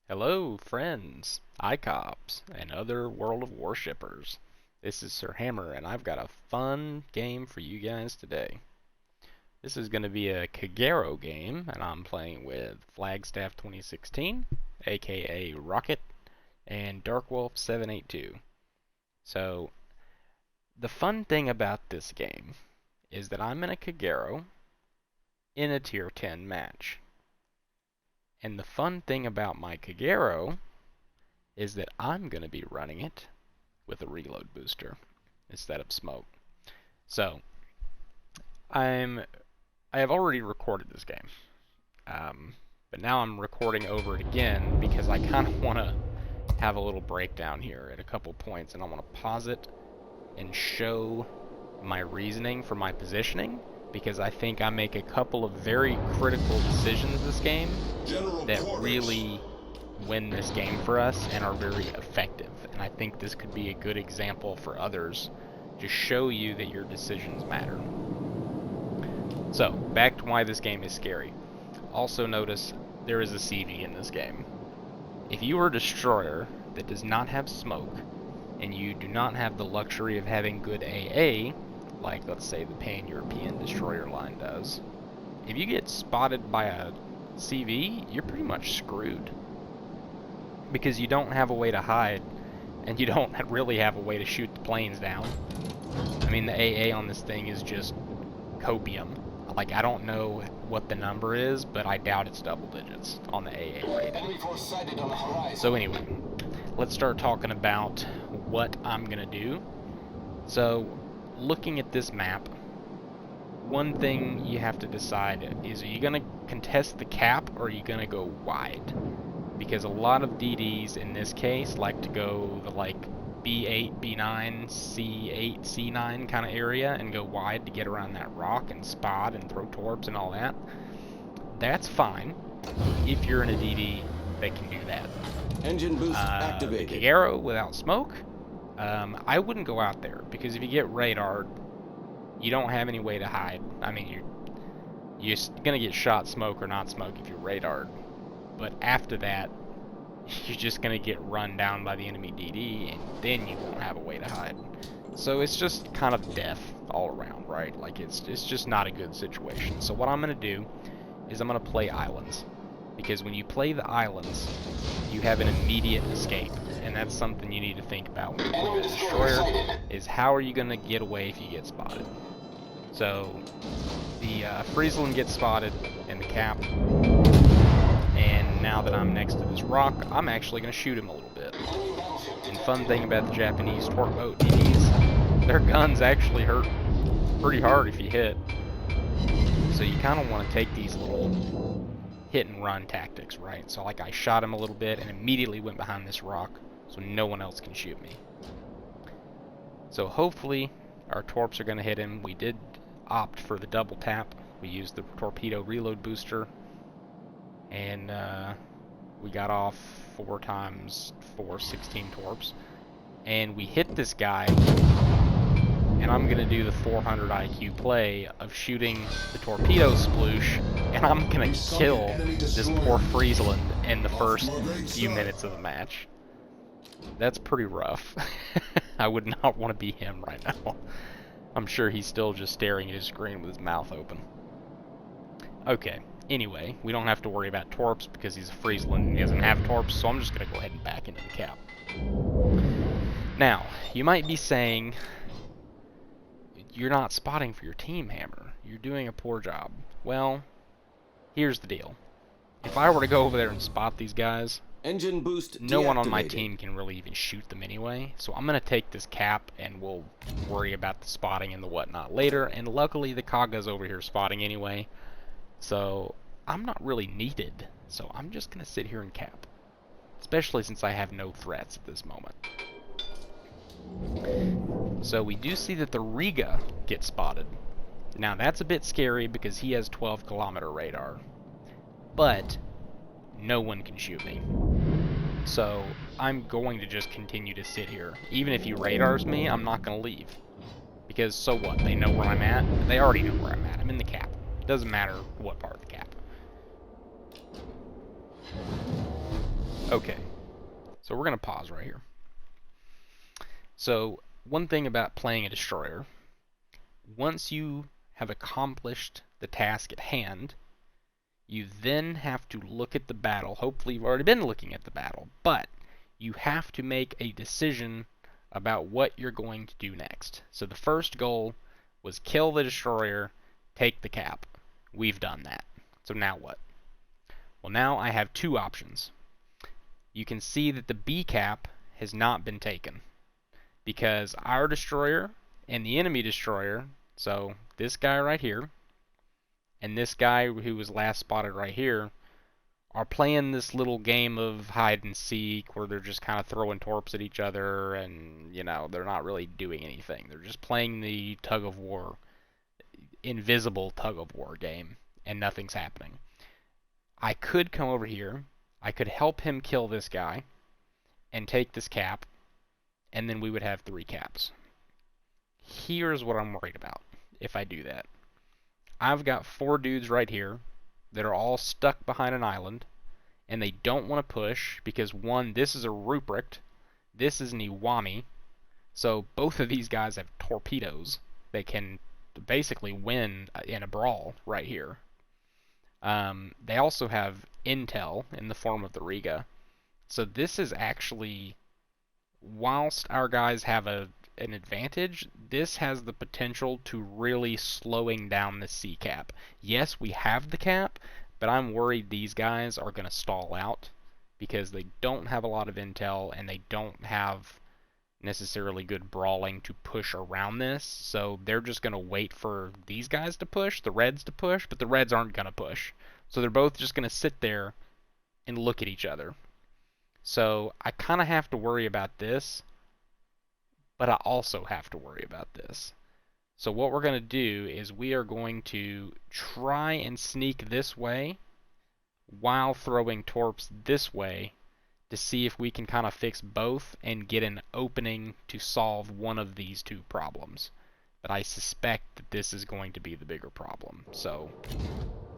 Hello, friends, ICOPs, and other World of Warshippers. This is Sir Hammer, and I've got a fun game for you guys today. This is going to be a Kagero game, and I'm playing with Flagstaff 2016, aka Rocket, and Darkwolf782. So, the fun thing about this game is that I'm in a Kagero in a Tier 10 match. And the fun thing about my Kagero is that I'm going to be running it with a reload booster instead of smoke. So, I have already recorded this game, but now I'm recording over it again because I kind of want to have a little breakdown here at a couple points, and I want to pause it and show my reasoning for my positioning, because I think I make a couple of very critical decisions this game that really win this game for us and are very effective. And I think this could be a good example for others to show you that your decisions matter. So, back to why this game is scary. Also notice there is a CV in this game. If you are a destroyer that does not have smoke, and you do not have the luxury of having good AA, like let's say the Pan-European destroyer line does, if you get spotted by a CV, you're pretty much screwed. Because you don't have a way to hide, and you don't really have a way to shoot the planes down. I mean, the AA on this thing is just copium. Like, I don't know what the number is, but I doubt it's double digits on the AA rating. So anyway, let's start talking about what I'm gonna do. So, looking at this map, one thing you have to decide is, are you going to contest the cap or are you going to go wide? Because a lot of DDs in this case like to go the like B8, B9, C8, C9 kind of area and go wide to get around that rock and spot and throw torps and all that. That's fine if you're in a DD that can do that. Engine boost activated. Kagero without smoke, I wouldn't go out there, because if you get radared, you don't have any way to hide. I mean, you're gonna get shot smoke or not smoke if you're radared, but after that, you're just gonna get run down by the enemy DD, and then you won't have a way to hide. So it's just kind of death all around, right? Like, it's just not a good situation. So what I'm gonna do is I'm gonna play islands, because when you play the islands, you have an immediate escape. And that's something you need to think about when you play the destroyer, is how are you going to get away if you get spotted. So, the Friesland gets spotted in the cap, and now that I'm next to this rock, I'm actually going to shoot him a little bit. And fun thing about the Japanese torp boat DDs, their guns actually hurt pretty hard if you hit. So you kind of want to take these little hit and run tactics, right? So like, I shot him a little bit and immediately went behind this rock, so no one else can shoot me. So hopefully our torps are going to hit him. We did opt for the double tap. We used the torpedo reload booster, and we got off 4 times for 16 torps. And we hit this guy, and I'm going to do the 400 IQ play of shooting the torpedo sploosh, and I'm going to kill this poor Friesland in the first few minutes of the match. That's pretty rough. I would not want to be him right now. I'm sure he's still just staring at his screen with his mouth open. Okay, anyway, we don't have to worry about torps because he's a Friesland and he doesn't have torps, so I'm just going to go ahead and back into the cap. Now, you might be saying, you're not spotting for your team, Hammer. You're doing a poor job. Well, here's the deal. If I were to go over there and spot these guys, engine boost no one on my team can really even shoot them anyway. So I'm going to take this cap, and we'll worry about the spotting and the whatnot later. And luckily, the Kaga's over here spotting anyway. So I'm not really needed. So I'm just going to sit here and cap. Especially since I have no threats at this moment. So we do see that the Riga gets spotted. Now that's a bit scary because he has 12-kilometer radar. But no one can shoot me. So I'm going to just continue to sit here. Even if he radars me, I'm not going to leave. Because so what? They know where I'm at? They already know where I'm at. I'm in the cap. It doesn't matter what part of the cap. Okay, so we're going to pause right here. So one thing about playing a destroyer, once you have accomplished the task at hand, you then have to look at the battle. Hopefully you've already been looking at the battle, but you have to make a decision about what you're going to do next. So the first goal was kill the destroyer, take the cap. We've done that. So now what? Well, now I have two options. You can see that the B cap has not been taken because our destroyer and the enemy destroyer, so this guy right here and this guy who was last spotted right here, are playing this little game of hide and seek where they're just kind of throwing torps at each other, and you know, they're not really doing anything. They're just playing the tug of war, invisible tug of war game, and nothing's happening. I could come over here, I could help him kill this guy and take this cap, and then we would have 3 caps. Here's what I'm worried about if I do that. I've got 4 dudes right here that are all stuck behind an island, and they don't want to push because, one, this is a Ruprecht, this is an Iwami, so both of these guys have torpedoes. They can basically win in a brawl right here. They also have intel in the form of the Riga. So this is actually, whilst our guys have an advantage, this has the potential to really slowing down the C cap. Yes, we have the cap, but I'm worried these guys are going to stall out because they don't have a lot of intel and they don't have necessarily good brawling to push around this. So they're just going to wait for these guys to push, the Reds to push, but the Reds aren't going to push. So they're both just going to sit there and look at each other. So I kind of have to worry about this, but I also have to worry about this. So what we're going to do is we are going to try and sneak this way while throwing torps this way to see if we can kind of fix both and get an opening to solve one of these two problems. But I suspect that this is going to be the bigger problem. So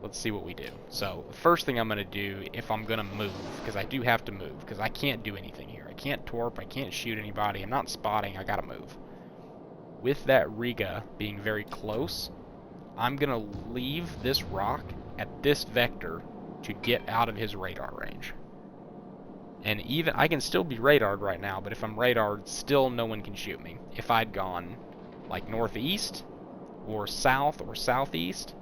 let's see what we do. So the first thing I'm going to do, if I'm going to move, because I do have to move, because I can't do anything here. I can't torp, I can't shoot anybody, I'm not spotting, I got to move. With that Riga being very close, I'm going to leave this rock at this vector to get out of his radar range. And even, I can still be radared right now, but if I'm radared, still no one can shoot me. If I'd gone like northeast or south or southeast,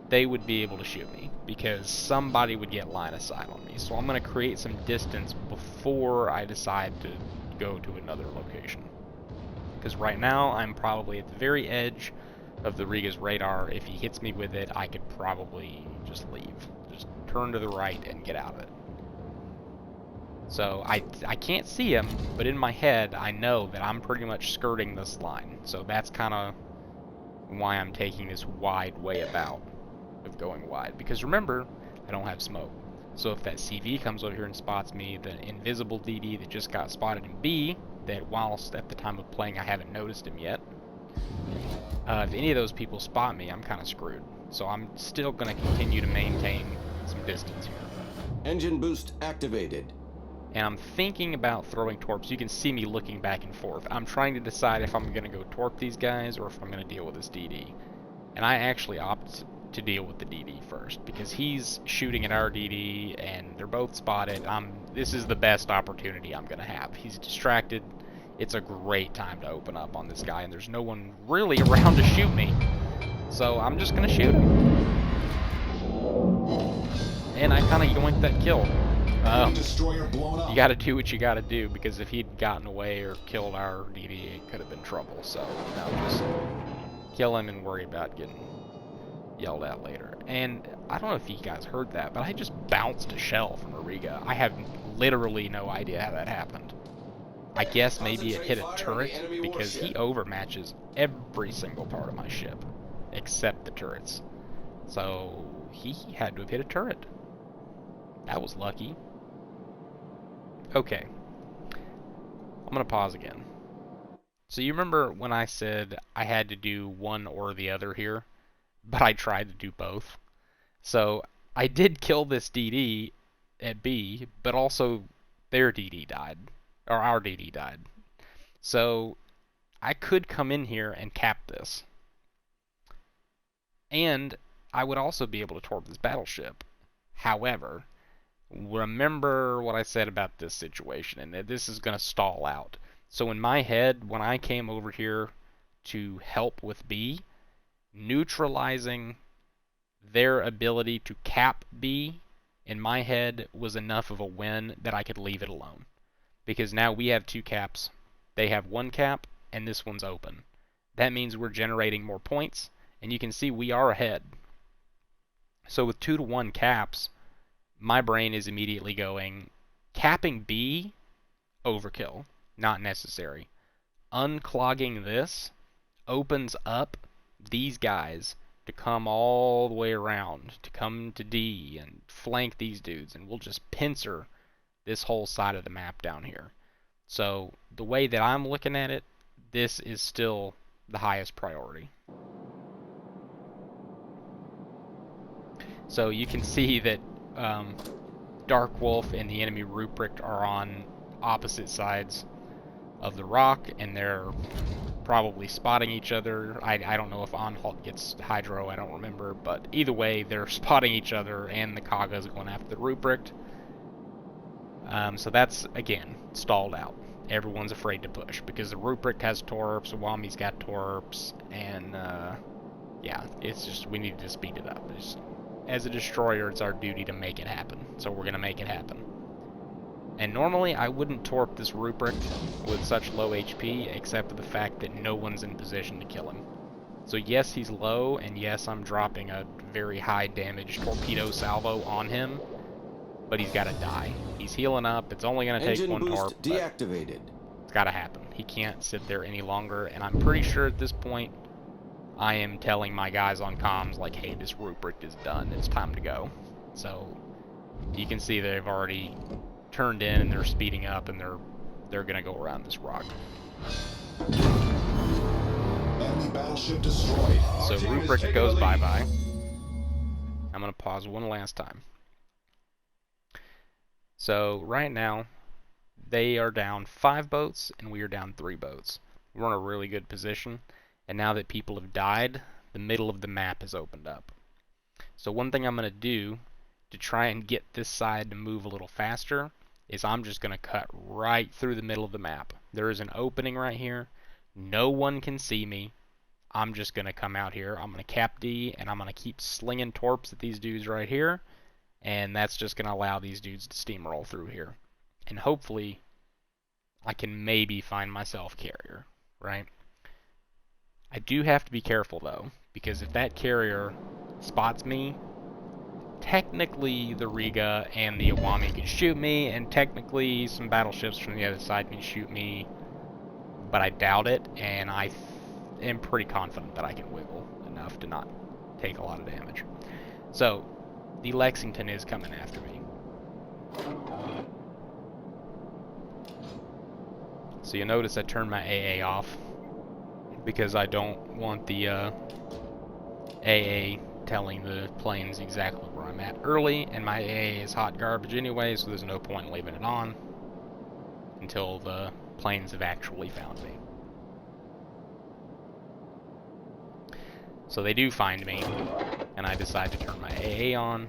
they would be able to shoot me because somebody would get line of sight on me. So I'm going to create some distance before I decide to go to another location. Because right now I'm probably at the very edge of the Riga's radar. If he hits me with it, I could probably just leave. Just turn to the right and get out of it. So I can't see him, but in my head I know that I'm pretty much skirting this line. So that's kind of why I'm taking this wide way about of going wide. Because remember, I don't have smoke. So if that CV comes over here and spots me, the invisible DD that just got spotted in B, that whilst at the time of playing I haven't noticed him yet, if any of those people spot me, I'm kind of screwed. So I'm still going to continue to maintain some distance here. Engine boost activated. And I'm thinking about throwing torps. You can see me looking back and forth. I'm trying to decide if I'm going to go torp these guys or if I'm going to deal with this DD. And I actually opt to deal with the DD first because he's shooting at our DD and they're both spotted. This is the best opportunity I'm going to have. He's distracted. It's a great time to open up on this guy and there's no one really around to shoot me. So I'm just going to shoot him. And I kind of yoinked that kill. You gotta do what you gotta do, because if he'd gotten away or killed our DD, it could have been trouble. So, no, just kill him and worry about getting yelled at later. And I don't know if you guys heard that, but I just bounced a shell from a Riga. I have literally no idea how that happened. I guess maybe it hit a turret, because he overmatches every single part of my ship, except the turrets. So, he had to have hit a turret. That was lucky. Okay, I'm going to pause again. So you remember when I said I had to do one or the other here, but I tried to do both. So I did kill this DD at B, but also their DD died, or our DD died. So I could come in here and cap this. And I would also be able to torp this battleship. However, remember what I said about this situation, and that this is going to stall out. So in my head, when I came over here to help with B, neutralizing their ability to cap B, in my head, was enough of a win that I could leave it alone. Because now we have 2 caps, they have 1 cap, and this one's open. That means we're generating more points, and you can see we are ahead. So with 2-to-1 caps, my brain is immediately going, capping B, overkill, not necessary. Unclogging this opens up these guys to come all the way around, to come to D and flank these dudes, and we'll just pincer this whole side of the map down here. So the way that I'm looking at it, this is still the highest priority. So you can see that Dark Wolf and the enemy Ruprecht are on opposite sides of the rock, and they're probably spotting each other. I don't know if Anhalt gets Hydro, I don't remember, but either way, they're spotting each other, and the Kaga's going after the Ruprecht. So that's, again, stalled out. Everyone's afraid to push, because the Ruprecht has torps, Awami's got torps, and yeah, it's just, we need to speed it up. As a destroyer, it's our duty to make it happen, so we're going to make it happen. And normally I wouldn't torp this Ruprecht with such low HP, except for the fact that no one's in position to kill him. So yes, he's low, and yes, I'm dropping a very high damage torpedo salvo on him, but he's got to die. He's healing up, it's only going to take 1 torp, deactivated. It's got to happen. He can't sit there any longer, and I'm pretty sure at this point I am telling my guys on comms, like, hey, this Ruprecht is done, it's time to go. So you can see they've already turned in and they're speeding up, and they're gonna go around this rock. Enemy battleship destroyed. So Ruprecht goes bye-bye. I'm gonna pause one last time. So right now they are down 5 boats and we are down 3 boats. We're in a really good position, and now that people have died, the middle of the map has opened up. So one thing I'm gonna do to try and get this side to move a little faster is I'm just going to cut right through the middle of the map. There is an opening right here. No one can see me. I'm just going to come out here. I'm going to cap D, and I'm going to keep slinging torps at these dudes right here. And that's just going to allow these dudes to steamroll through here. And hopefully, I can maybe find myself carrier, right? I do have to be careful, though, because if that carrier spots me, technically the Riga and the Awami can shoot me, and technically some battleships from the other side can shoot me, but I doubt it, and I am pretty confident that I can wiggle enough to not take a lot of damage. So, the Lexington is coming after me. So you'll notice I turned my AA off, because I don't want the AA telling the planes exactly where I'm at early, and my AA is hot garbage anyway, so there's no point in leaving it on until the planes have actually found me. So they do find me, and I decide to turn my AA on.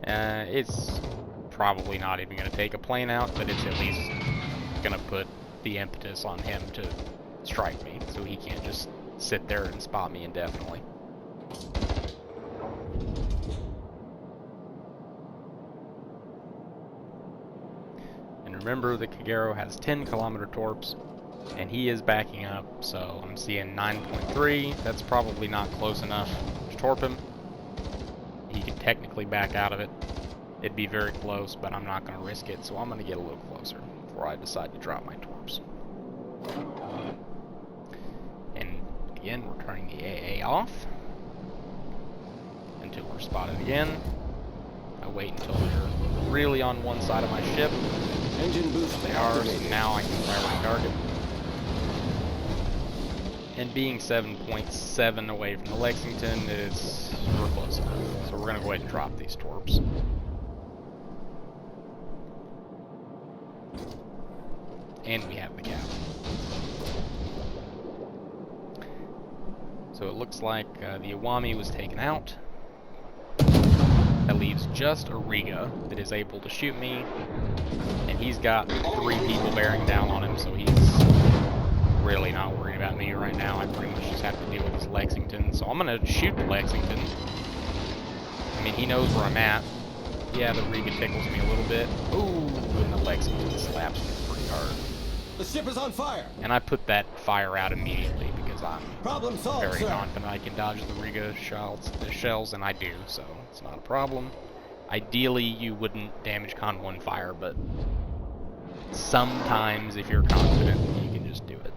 It's probably not even going to take a plane out, but it's at least going to put the impetus on him to strike me, so he can't just sit there and spot me indefinitely. And remember, the Kagero has 10-kilometer torps, and he is backing up, so I'm seeing 9.3. That's probably not close enough to torp him. He could technically back out of it. It'd be very close, but I'm not going to risk it, so I'm going to get a little closer before I decide to drop my torps. And again, we're turning the AA off until we're spotted again. I wait until they're really on one side of my ship. Engine boost They are, so activated. now I can fire my target. And being 7.7 away from the Lexington, we're close enough. So we're going to go ahead and drop these torps. and we have the cap. So it looks like the Iwami was taken out. That leaves just a Riga that is able to shoot me, and he's got 3 people bearing down on him, so he's really not worried about me right now. I pretty much just have to deal with this Lexington, so I'm gonna shoot the Lexington. I mean, he knows where I'm at. Yeah, the Riga tickles me a little bit. Ooh, and the Lexington slaps me pretty hard. The ship is on fire. And I put that fire out immediately because I'm Problem solved, very sir. confident I can dodge the Riga shells, and I do, so it's not a problem. Ideally, you wouldn't damage Con 1 fire, but sometimes if you're confident, you can just do it.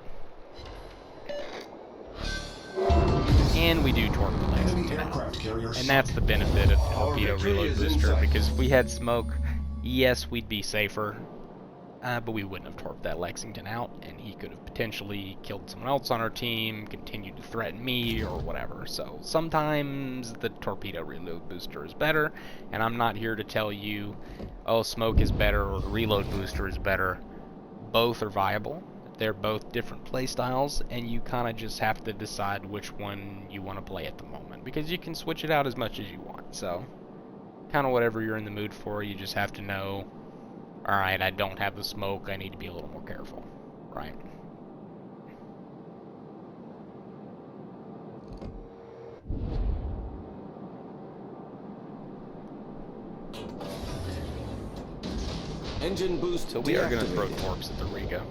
And we do torp the Lexington out. And that's the benefit of the torpedo reload booster, because if we had smoke, yes, we'd be safer. But we wouldn't have torped that Lexington out, and he could have potentially killed someone else on our team, continued to threaten me, or whatever. So sometimes the torpedo reload booster is better, and I'm not here to tell you, oh, smoke is better or the reload booster is better. Both are viable. They're both different playstyles, and you kind of just have to decide which one you want to play at the moment, because you can switch it out as much as you want. So kind of whatever you're in the mood for, you just have to know, alright, I don't have the smoke, I need to be a little more careful, right? Engine boost. So we are going to throw deactivated. torps at the Riga.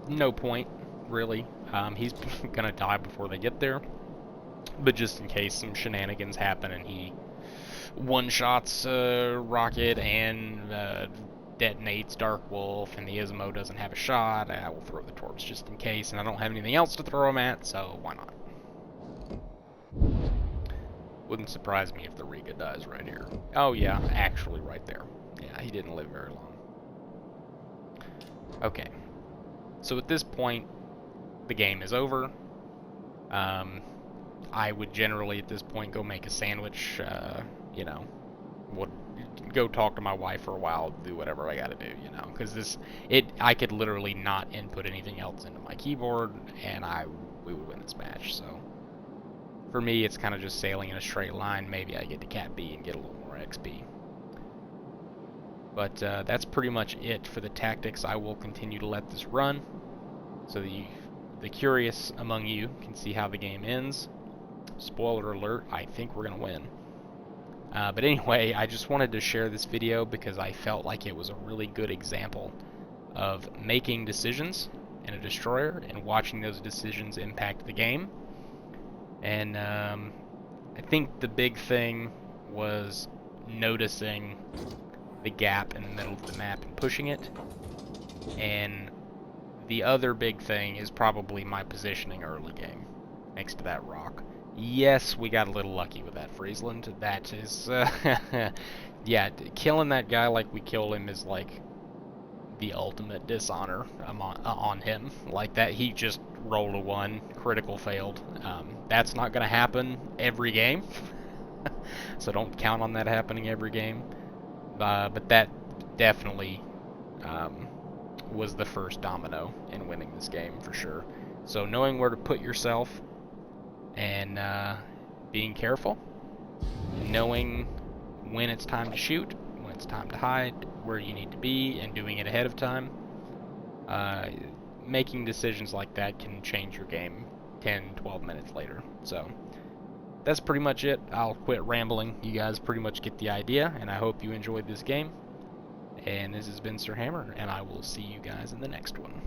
No point, really. He's going to die before they get there, but just in case some shenanigans happen and he one-shots Rocket and detonates Dark Wolf, and the Ismo doesn't have a shot, I will throw the torps just in case, and I don't have anything else to throw him at, so why not? Wouldn't surprise me if the Riga dies right here. Oh yeah, actually right there. Yeah, he didn't live very long. Okay. So at this point, the game is over. I would generally at this point go make a sandwich, you know, would go talk to my wife for a while, do whatever I gotta do, you know, because I could literally not input anything else into my keyboard, and we would win this match. So for me, it's kind of just sailing in a straight line. Maybe I get to Cat B and get a little more XP. But that's pretty much it for the tactics. I will continue to let this run, so the curious among you can see how the game ends. Spoiler alert, I think we're going to win. But anyway, I just wanted to share this video because I felt like it was a really good example of making decisions in a destroyer and watching those decisions impact the game. And I think the big thing was noticing the gap in the middle of the map and pushing it. And the other big thing is probably my positioning early game next to that rock. Yes, we got a little lucky with that Friesland. That is, yeah, killing that guy like we killed him is like the ultimate dishonor on him. Like that, he just rolled a 1, critical failed. That's not going to happen every game, so don't count on that happening every game. But that definitely was the first domino in winning this game for sure. So knowing where to put yourself and being careful, knowing when it's time to shoot, when it's time to hide, where you need to be, and doing it ahead of time. Making decisions like that can change your game 10, 12 minutes later. So that's pretty much it. I'll quit rambling. You guys pretty much get the idea, and I hope you enjoyed this game. And this has been Sir Hammer, and I will see you guys in the next one.